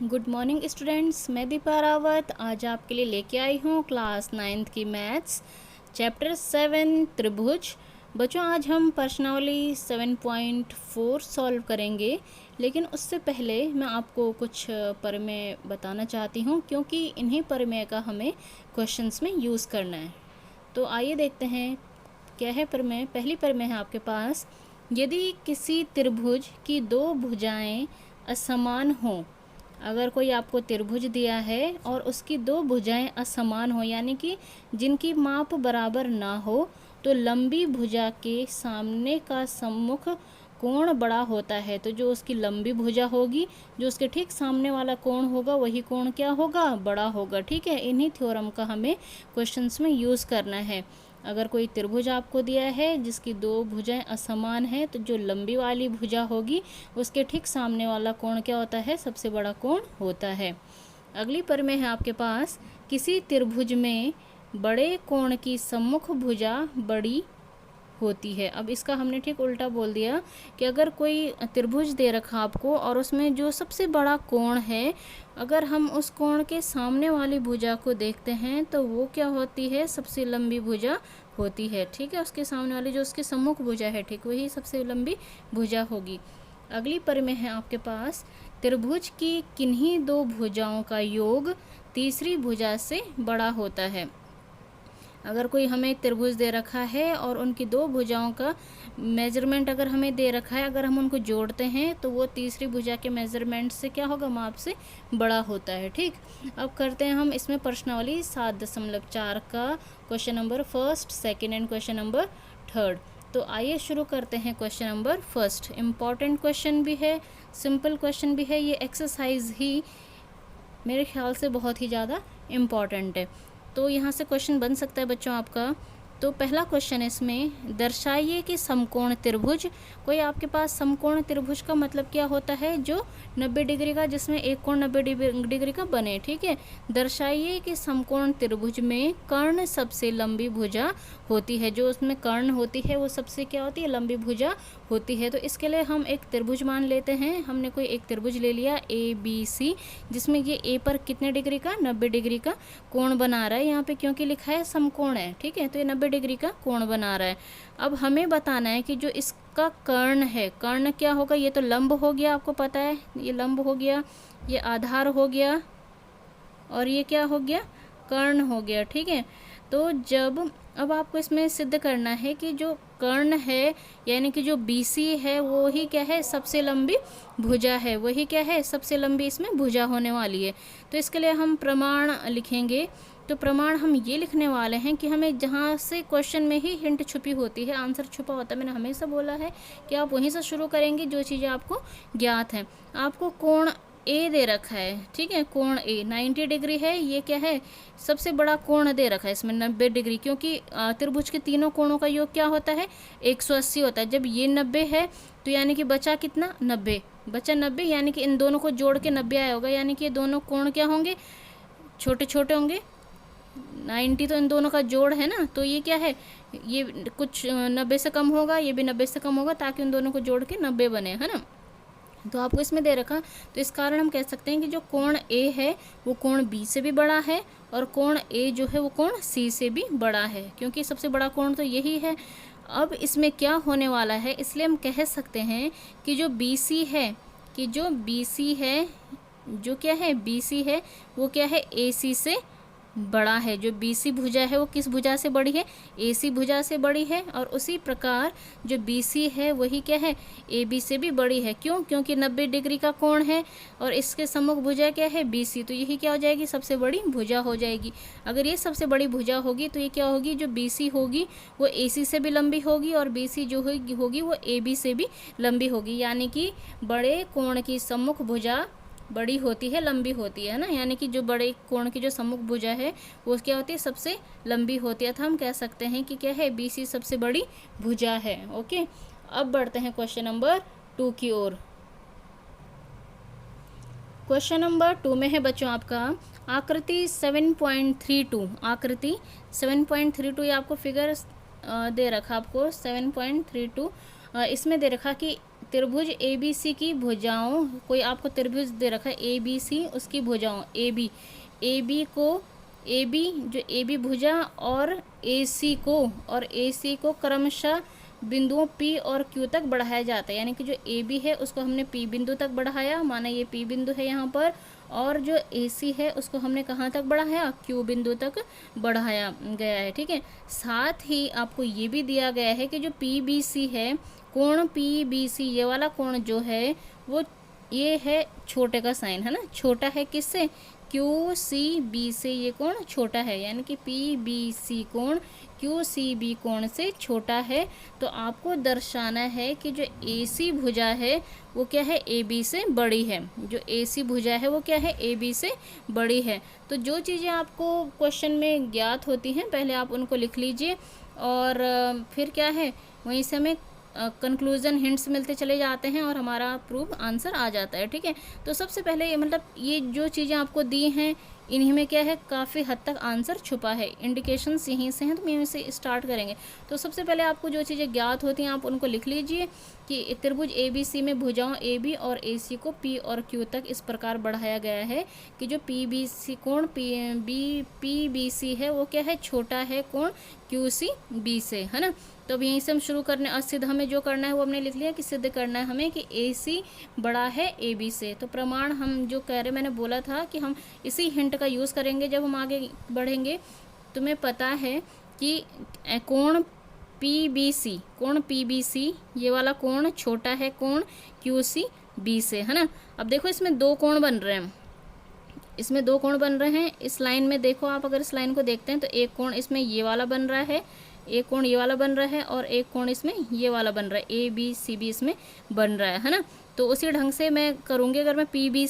Good morning students, मैं दीपा रावत आज आपके लिए लेके आई हूँ क्लास 9th की मैथ्स चैप्टर 7 त्रिभुज। बच्चों, आज हम प्रश्नावली 7.4 सॉल्व करेंगे, लेकिन उससे पहले मैं आपको कुछ प्रमेय बताना चाहती हूँ, क्योंकि इन्हीं प्रमेय का हमें क्वेश्चंस में यूज़ करना है। तो आइए देखते हैं क्या है प्रमेय। पहली प्रमेय है आपके पास, यदि किसी त्रिभुज की दो भुजाएं असमान हों। अगर कोई आपको त्रिभुज दिया है और उसकी दो भुजाएं असमान हो, यानी कि जिनकी माप बराबर ना हो, तो लंबी भुजा के सामने का सम्मुख कोण बड़ा होता है। तो जो उसकी लंबी भुजा होगी, जो उसके ठीक सामने वाला कोण होगा, वही कोण क्या होगा? बड़ा होगा। ठीक है, इन्हीं थ्योरम का हमें क्वेश्चंस में यूज़ करना है। अगर कोई त्रिभुज आपको दिया है जिसकी दो भुजाएं असमान हैं, तो जो लंबी वाली भुजा होगी उसके ठीक सामने वाला कोण क्या होता है? सबसे बड़ा कोण होता है। अगली प्रमेय है आपके पास, किसी त्रिभुज में बड़े कोण की सम्मुख भुजा बड़ी होती है। अब इसका हमने ठीक उल्टा बोल दिया कि अगर कोई त्रिभुज दे रखा आपको और उसमें जो सबसे बड़ा कोण है, अगर हम उस कोण के सामने वाली भुजा को देखते हैं तो वो क्या होती है? सबसे लंबी भुजा होती है। ठीक है, उसके सामने वाली जो उसकी सम्मुख भुजा है, ठीक वही सबसे लंबी भुजा होगी। अगली प्रमेय है आपके पास, त्रिभुज की किन्हीं दो भुजाओं का योग तीसरी भुजा से बड़ा होता है। अगर कोई हमें त्रिभुज दे रखा है और उनकी दो भुजाओं का मेजरमेंट अगर हमें दे रखा है, अगर हम उनको जोड़ते हैं तो वो तीसरी भुजा के मेजरमेंट से क्या होगा? माप से बड़ा होता है। ठीक, अब करते हैं हम इसमें प्रश्नावली 7.4 का question number first, second and question number third. तो आइए शुरू करते हैं question number first. Important question भी है, सिंपल क्वेश्चन भी है, ये एक्सरसाइज ही मेरे ख्याल से बहुत ही ज़्यादा इम्पॉर्टेंट है। तो यहाँ से क्वेश्चन बन सकता है बच्चों आपका। तो पहला क्वेश्चन है इसमें, दर्शाइए कि समकोण त्रिभुज। कोई आपके पास समकोण त्रिभुज का मतलब क्या होता है? जो 90 डिग्री का, जिसमें एक कोण 90 डिग्री का बने। ठीक है, दर्शाइए कि समकोण त्रिभुज में कर्ण सबसे लंबी भुजा होती है। जो उसमें कर्ण होती है वो सबसे क्या होती है? लंबी भुजा होती है। तो इसके लिए हम एक त्रिभुज मान लेते हैं। हमने कोई एक त्रिभुज ले लिया ABC, जिसमें ये A पर कितने डिग्री का? 90 डिग्री का कोण बना रहा है यहाँ पे, क्योंकि लिखा है समकोण है। ठीक है, तो ये 90 डिग्री का कोण बना रहा है। अब हमें बताना है कि जो इसका कर्ण है, कर्ण क्या होगा? ये तो लंब हो गया, आपको पता है, ये लंब हो गया, ये आधार हो गया, और ये क्या हो गया? कर्ण हो गया। ठीक है, तो जब अब आपको इसमें सिद्ध करना है कि जो कर्ण है, यानी कि जो BC है, वो ही क्या है? सबसे लंबी भुजा है। वही क्या है? सबसे लंबी इसमें भुजा होने वाली है। तो इसके लिए हम प्रमाण लिखेंगे। तो प्रमाण हम ये लिखने वाले हैं कि हमें जहाँ से क्वेश्चन में ही हिंट छुपी होती है, आंसर छुपा होता है, मैंने हमेशा बोला है कि आप वहीं से शुरू करेंगे जो चीज़ें आपको ज्ञात हैं। आपको कोण A दे रखा है। ठीक है, कोण A 90 डिग्री है। ये क्या है? सबसे बड़ा कोण दे रखा है इसमें 90 डिग्री, क्योंकि त्रिभुज के तीनों कोणों का योग क्या होता है? 180 होता है। जब ये 90 है तो यानी कि बचा कितना? 90 बचा 90, यानी कि इन दोनों को जोड़ के 90 आया होगा, यानी कि ये दोनों कोण क्या होंगे? छोटे छोटे होंगे। 90 तो इन दोनों का जोड़ है ना, तो ये क्या है? ये कुछ 90 से कम होगा, ये भी 90 से कम होगा, ताकि उन दोनों को जोड़ के 90 बने, है ना। तो आपको इसमें दे रखा, तो इस कारण हम कह सकते हैं कि जो कोण A है वो कोण B से भी बड़ा है, और कोण A जो है वो कोण C से भी बड़ा है, क्योंकि सबसे बड़ा कोण तो यही है। अब इसमें क्या होने वाला है, इसलिए हम कह सकते हैं कि जो BC है, कि जो BC है, जो क्या है? BC है वो क्या है? AC से बड़ा है। जो BC भुजा है वो किस भुजा से बड़ी है? AC भुजा से बड़ी है। और उसी प्रकार जो BC है वही क्या है? AB से भी बड़ी है। क्यों? क्योंकि 90 डिग्री का कोण है और इसके सम्मुख भुजा क्या है? BC, तो यही क्या हो जाएगी? सबसे बड़ी भुजा हो जाएगी। अगर ये सबसे बड़ी भुजा होगी तो ये क्या होगी? जो BC होगी वो AC से भी लंबी होगी, और BC जो होगी वो AB से भी लंबी होगी, यानी कि बड़े कोण की सम्मुख भुजा बड़ी होती है, लंबी होती है ना। यानी कि जो बड़े कोण की जो सम्मुख भुजा है वो क्या होती है? सबसे लंबी होती है। तो हम कह सकते हैं कि क्या है? BC सबसे बड़ी भुजा है। ओके, अब बढ़ते हैं क्वेश्चन नंबर 2 की ओर। क्वेश्चन नंबर 2 में है बच्चों आपका आकृति 7.32। आकृति 7.32, ये आपको फिगर दे रखा, आपको 7.32 इसमें दे रखा कि त्रिभुज ए बी सी की भुजाओं, कोई आपको त्रिभुज दे रखा है ए बी सी, उसकी भुजाओं ए बी को, ए बी जो ए बी भुजा और ए सी को क्रमशः बिंदुओं P और Q तक बढ़ाया जाता है। यानी कि जो ए बी है उसको हमने P बिंदु तक बढ़ाया, माना ये P बिंदु है यहाँ पर, और जो ए सी है उसको हमने कहाँ तक बढ़ाया, Q बिंदु तक बढ़ाया गया है। ठीक है, साथ ही आपको ये भी दिया गया है कि जो पी बी सी है, कोण पी बी सी, ये वाला कोण जो है वो ये है छोटे का साइन है ना, छोटा है किससे, क्यू सी बी से ये कोण छोटा है, यानी कि पी बी सी कोण क्यू सी बी कोण से छोटा है। तो आपको दर्शाना है कि जो ए सी भुजा है वो क्या है, ए बी से बड़ी है। जो ए सी भुजा है वो क्या है, ए बी से बड़ी है। तो जो चीज़ें आपको क्वेश्चन में ज्ञात होती हैं पहले आप उनको लिख लीजिए, और फिर क्या है वहीं से हमें कंक्लूजन हिंट्स मिलते चले जाते हैं और हमारा प्रूफ आंसर आ जाता है। ठीक है, तो सबसे पहले मतलब ये जो चीज़ें आपको दी हैं इन्हीं में क्या है, काफ़ी हद तक आंसर छुपा है, इंडिकेशंस यहीं से हैं, तो यहीं से स्टार्ट करेंगे। तो सबसे पहले आपको जो चीज़ें ज्ञात होती हैं आप उनको लिख लीजिए कि त्रिभुज ए बी सी में भुजाओं ए बी और ए सी को पी और क्यू तक इस प्रकार बढ़ाया गया है कि जो पी बी सी कोण पी बी सी है वो क्या है, छोटा है कोण क्यू सी बी से, है ना। तो अब यहीं से हम शुरू करने, और सिद्ध हमें जो करना है वो हमने लिख लिया कि सिद्ध करना है हमें कि ए सी बड़ा है ए बी से। तो प्रमाण हम जो कह रहे, मैंने बोला था कि हम इसी हिंट का यूज़ करेंगे जब हम आगे बढ़ेंगे। तुम्हें पता है कि कोण पी बी सी, ये वाला कोण छोटा है कोण क्यू सी बी से, है ना। अब देखो इसमें दो कोण बन रहे हैं, इसमें दो कोण बन रहे हैं। इस लाइन में देखो आप, अगर इस लाइन को देखते हैं तो एक कोण इसमें ये वाला बन रहा है, एक कोण ये वाला बन रहा है, और एक कोण इसमें ये वाला बन रहा है, ए बी सी बी इसमें बन रहा है ना। तो उसी ढंग से मैं करूँगी, अगर मैं पी बी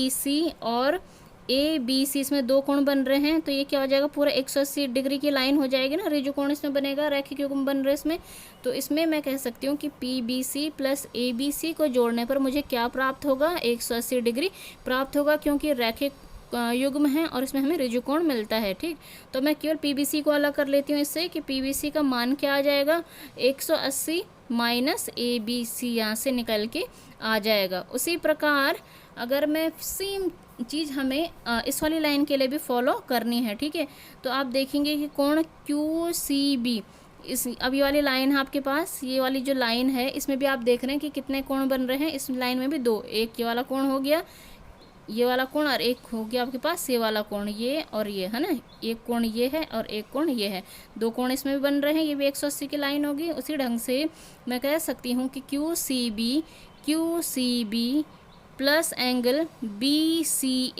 सी और ए बी सी इसमें दो कोण बन रहे हैं तो ये क्या हो जाएगा, पूरा 180 डिग्री की लाइन हो जाएगी ना, ऋजु कोण इसमें बनेगा, रैखिक युग्म बन रहे इसमें। तो इसमें मैं कह सकती हूँ कि P B C plus A B C को जोड़ने पर मुझे क्या प्राप्त होगा, 180 डिग्री प्राप्त होगा, क्योंकि रैखिक युग्म है और इसमें हमें ऋजु कोण मिलता है। ठीक, तो मैं केवल पीबीसी को अलग कर लेती हूँ इससे कि पीबीसी का मान क्या आ जाएगा, 180 माइनस ए बी सी यहाँ से निकल के आ जाएगा। उसी प्रकार अगर मैं सेम चीज़ हमें इस वाली लाइन के लिए भी फॉलो करनी है। ठीक है, तो आप देखेंगे कि कोण क्यू सी बी, इस अब ये वाली लाइन है आपके पास, ये वाली जो लाइन है इसमें भी आप देख रहे हैं कि कितने कोण बन रहे हैं। इस लाइन में भी दो, एक ये वाला कोण हो गया, ये वाला कोण, और एक हो गया आपके पास ये वाला कोण, ये और ये, है ना। एक कोण ये है और एक कोण ये है, दो कोण इसमें भी बन रहे हैं, ये भी 180 की लाइन होगी। उसी ढंग से मैं कह सकती हूँ कि Q C B plus angle B C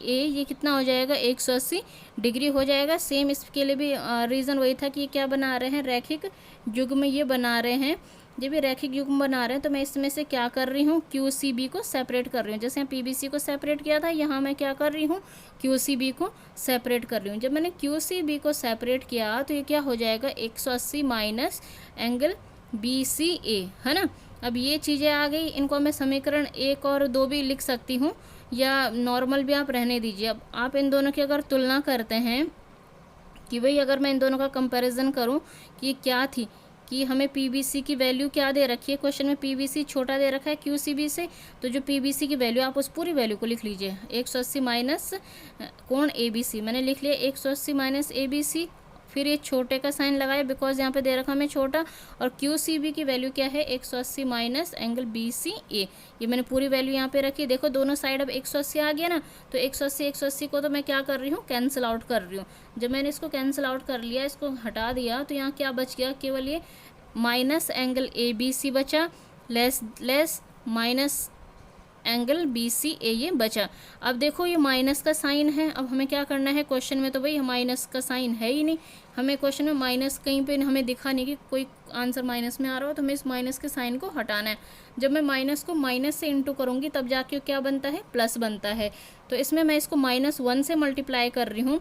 A ये कितना हो जाएगा, 180 डिग्री हो जाएगा। सेम इसके लिए भी रीज़न वही था कि ये क्या बना रहे हैं, रैखिक युग्म ये बना रहे हैं। जब ये रैखिक युग्म बना रहे हैं तो मैं इसमें से क्या कर रही हूँ, क्यू सी बी को सेपरेट कर रही हूँ। जैसे पी बी सी को सेपरेट किया था, यहाँ मैं क्या कर रही हूँ, क्यू सी बी को सेपरेट कर रही हूँ। जब मैंने क्यू सी बी को सेपरेट किया तो ये क्या हो जाएगा, 180 माइनस एंगल बी सी ए, है ना। अब ये चीज़ें आ गई, इनको मैं समीकरण 1 और 2 भी लिख सकती हूँ, या नॉर्मल भी आप रहने दीजिए। अब आप इन दोनों की अगर तुलना करते हैं कि भाई अगर मैं इन दोनों का कंपैरिजन करूँ कि ये क्या थी, कि हमें पीबीसी की वैल्यू क्या दे रखी है, क्वेश्चन में पीबीसी छोटा दे रखा है क्यूसीबी से, तो जो पीबीसी की वैल्यू आप उस पूरी वैल्यू को लिख लीजिए, 180 माइनस कोण एबीसी, मैंने लिख लिया 180 माइनस एबीसी, फिर ये छोटे का साइन लगाए बिकॉज यहाँ पे दे रखा हमें छोटा, और क्यू सी बी की वैल्यू क्या है, 180 minus angle B C A, ये मैंने पूरी वैल्यू यहाँ पे रखी। देखो दोनों साइड अब 180 आ गया ना, तो 180 को तो मैं क्या कर रही हूँ, कैंसिल आउट कर रही हूँ। जब मैंने इसको कैंसिल आउट कर लिया, इसको हटा दिया, तो यहाँ क्या बच गया, केवल ये minus angle A B C बचा, less minus angle B C A ये बचा। अब देखो ये माइनस का साइन है, अब हमें क्या करना है, क्वेश्चन में तो भाई माइनस का साइन है ही नहीं, हमें क्वेश्चन में माइनस कहीं पे हमें दिखा नहीं कि कोई आंसर माइनस में आ रहा हो, तो हमें इस माइनस के साइन को हटाना है। जब मैं माइनस को माइनस से इंटू करूँगी तब जाके क्या बनता है, प्लस बनता है। तो इसमें मैं इसको -1 से मल्टीप्लाई कर रही हूँ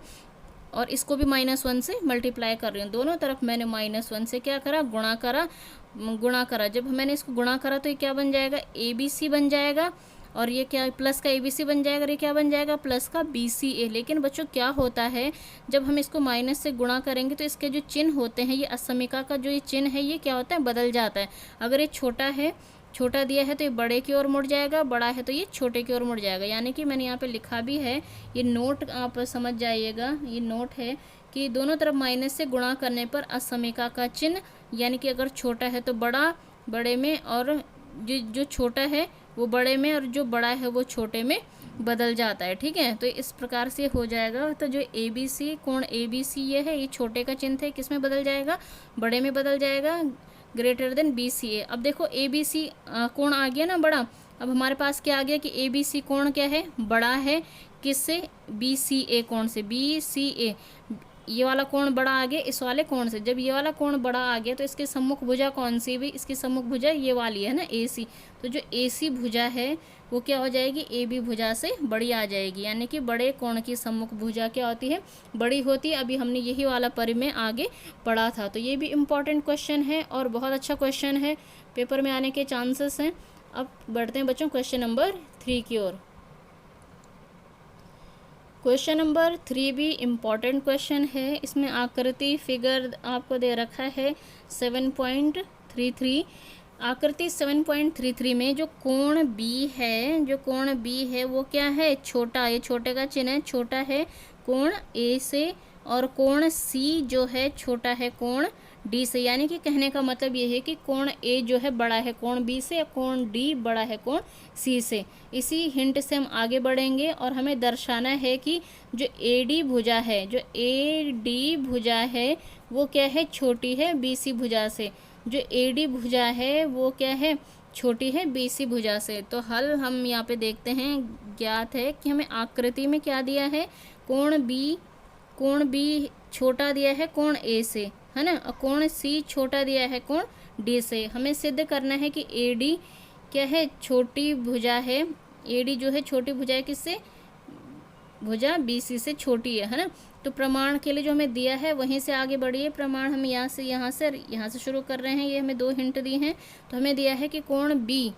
और इसको भी -1 से मल्टीप्लाई कर रही हूँ। दोनों तरफ मैंने -1 से क्या करा, गुणा करा। जब मैंने इसको गुणा करा तो ये क्या बन जाएगा, ए बी सी बन जाएगा, और ये क्या प्लस का ABC बन जाएगा, और ये क्या बन जाएगा प्लस का BCA। लेकिन बच्चों क्या होता है, जब हम इसको माइनस से गुणा करेंगे तो इसके जो चिन्ह होते हैं, ये असमीका का जो ये चिन्ह है ये क्या होता है, बदल जाता है। अगर ये छोटा है, छोटा दिया है तो ये बड़े की ओर मुड़ जाएगा, बड़ा है तो ये छोटे की ओर मुड़ जाएगा। यानी कि मैंने यहाँ पे लिखा भी है, ये नोट आप समझ जाइएगा, ये नोट है कि दोनों तरफ माइनस से गुणा करने पर असमीका का चिन्ह, यानी कि अगर छोटा है तो बड़ा बड़े में, और जो छोटा है वो बड़े में, और जो बड़ा है वो छोटे में बदल जाता है। ठीक है, तो इस प्रकार से हो जाएगा। तो जो ABC कोण ABC ये है, ये छोटे का चिन्ह है, किस में बदल जाएगा, बड़े में बदल जाएगा, ग्रेटर देन BCA। अब देखो ABC कोण आ गया ना बड़ा। अब हमारे पास क्या आ गया कि ABC कोण क्या है, बड़ा है, किससे, BCA कोण से। BCA ये वाला कोण बड़ा आ गया इस वाले कोण से। जब ये वाला कोण बड़ा आ गया तो इसके सम्मुख भुजा कौन सी भी, इसकी सम्मुख भुजा ये वाली है ना AC। तो जो AC भुजा है वो क्या हो जाएगी, AB भुजा से बड़ी आ जाएगी। यानी कि बड़े कोण की सम्मुख भुजा क्या होती है, बड़ी होती है। अभी हमने यही वाला परिमेय आगे पढ़ा था। तो ये भी इम्पॉर्टेंट क्वेश्चन है और बहुत अच्छा क्वेश्चन है, पेपर में आने के चांसेस हैं। अब बढ़ते हैं बच्चों क्वेश्चन नंबर 3 की ओर। क्वेश्चन नंबर 3 भी इम्पॉर्टेंट क्वेश्चन है। इसमें आकृति फिगर आपको दे रखा है 7.33। आकृति 7.33 में जो कोण B है, जो कोण B है वो क्या है, छोटा, ये छोटे का चिन्ह है, छोटा है कोण A से, और कोण C जो है छोटा है कोण D से। यानी कि कहने का मतलब ये है कि कोण A जो है बड़ा है कोण B से, कोण D बड़ा है कोण C से। इसी हिंट से हम आगे बढ़ेंगे और हमें दर्शाना है कि जो AD भुजा है, जो AD भुजा है वो क्या है, छोटी है BC भुजा से। जो AD भुजा है वो क्या है, छोटी है BC भुजा से। तो हल हम यहाँ पे देखते हैं। ज्ञात है कि हमें आकृति में क्या दिया है, कोण B छोटा दिया है कोण A से, है ना, और कोण C छोटा दिया है कोण D से। हमें सिद्ध करना है कि AD क्या है, छोटी भुजा है। AD जो है छोटी भुजा है किससे, भुजा BC से छोटी है ना। तो प्रमाण के लिए जो हमें दिया है वहीं से आगे बढ़िए। प्रमाण हम यहाँ से शुरू कर रहे हैं। ये हमें 2 हिंट दी हैं। तो हमें दिया है कि कोण B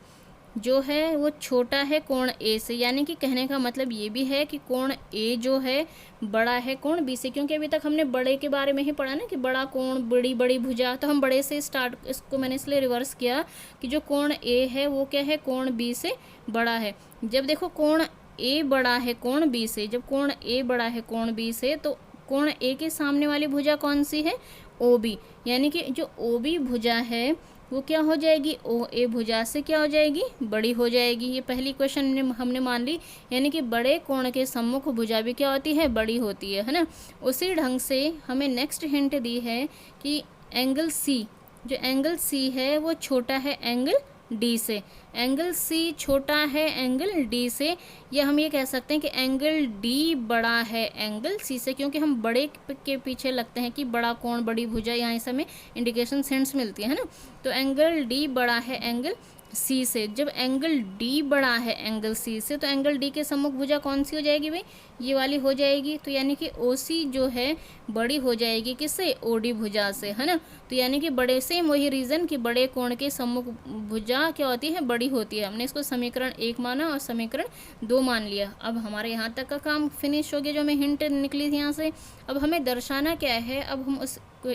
जो है वो छोटा है कोण A से। यानी कि कहने का मतलब ये भी है कि कोण A जो है बड़ा है कोण B से, क्योंकि अभी तक हमने बड़े के बारे में ही पढ़ा ना कि बड़ा कोण, बड़ी भुजा। तो हम बड़े से स्टार्ट, इसको मैंने इसलिए रिवर्स किया कि जो कोण A है वो क्या है, कोण B से बड़ा है। जब देखो कोण A बड़ा है कोण B से, जब कोण A बड़ा है कोण B से, तो कोण A के सामने वाली भुजा कौन सी है, OB। यानी कि जो OB भुजा है वो क्या हो जाएगी, OA भुजा से क्या हो जाएगी, बड़ी हो जाएगी। ये पहली क्वेश्चन हमने मान ली। यानी कि बड़े कोण के सम्मुख भुजा भी क्या होती है, बड़ी होती है ना। उसी ढंग से हमें नेक्स्ट हिंट दी है कि एंगल C, जो एंगल C है वो छोटा है एंगल D से। एंगल C छोटा है एंगल D से, या हम ये कह सकते हैं कि एंगल D बड़ा है एंगल C से, क्योंकि हम बड़े के पीछे लगते हैं कि बड़ा कोण, बड़ी भुजा, यहाँ से हमें इंडिकेशन सेंस मिलती है ना। तो एंगल D बड़ा है एंगल C से। जब एंगल D बड़ा है एंगल C से, तो एंगल D के सम्मुख भुजा कौन सी हो जाएगी भाई, ये वाली हो जाएगी। तो यानी कि OC जो है बड़ी हो जाएगी किससे, OD भुजा से, है ना। तो यानी कि बड़े से वही रीज़न कि बड़े कोण के सम्मुख भुजा क्या होती है, बड़ी होती है। हमने इसको समीकरण 1 माना और समीकरण 2 मान लिया। अब हमारे यहाँ तक का काम फिनिश हो गया, जो हमें हिंट निकली थी यहाँ से। अब हमें दर्शाना क्या है, अब हम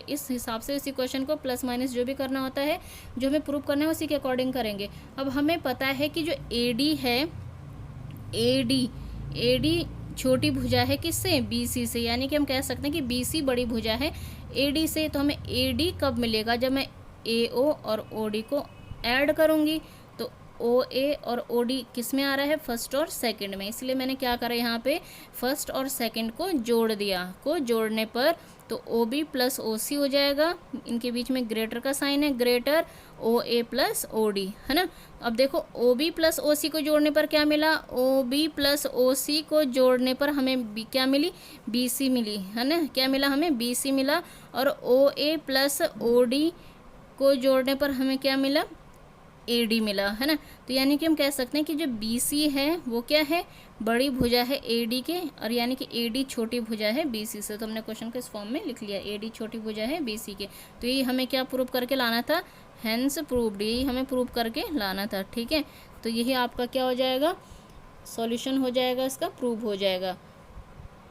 इस हिसाब से इसी क्वेश्चन को प्लस माइनस जो भी करना होता है, जो हमें प्रूव करना है उसी के अकॉर्डिंग करेंगे। अब हमें पता है कि जो AD है, AD छोटी भुजा है किससे, BC से। यानी कि हम कह सकते हैं कि BC बड़ी भुजा है AD से। तो हमें AD कब मिलेगा, जब मैं AO और OD को ऐड करूँगी। तो OA और OD किस में आ रहा है, फर्स्ट और सेकंड में। इसलिए मैंने क्या करा यहाँ पे, फर्स्ट और सेकंड को जोड़ दिया। को जोड़ने पर तो OB प्लस OC हो जाएगा। इनके बीच में ग्रेटर का साइन है, ग्रेटर OA प्लस OD, है ना। अब देखो OB प्लस OC को जोड़ने पर क्या मिला, OB प्लस OC को जोड़ने पर हमें क्या मिली, BC मिली, है ना। क्या मिला हमें, BC मिला। और OA प्लस OD को जोड़ने पर हमें क्या मिला, AD मिला, है ना। तो यानी कि हम कह सकते हैं कि जो BC है वो क्या है, बड़ी भुजा है AD के, और यानी कि AD छोटी भुजा है BC से। तो हमने क्वेश्चन को इस फॉर्म में लिख लिया, AD छोटी भुजा है BC के। तो ये हमें क्या प्रूव करके लाना था, हेंस प्रूव्ड, यही हमें प्रूव करके लाना था। ठीक है, तो यही आपका क्या हो जाएगा, सॉल्यूशन हो जाएगा, इसका प्रूव हो जाएगा।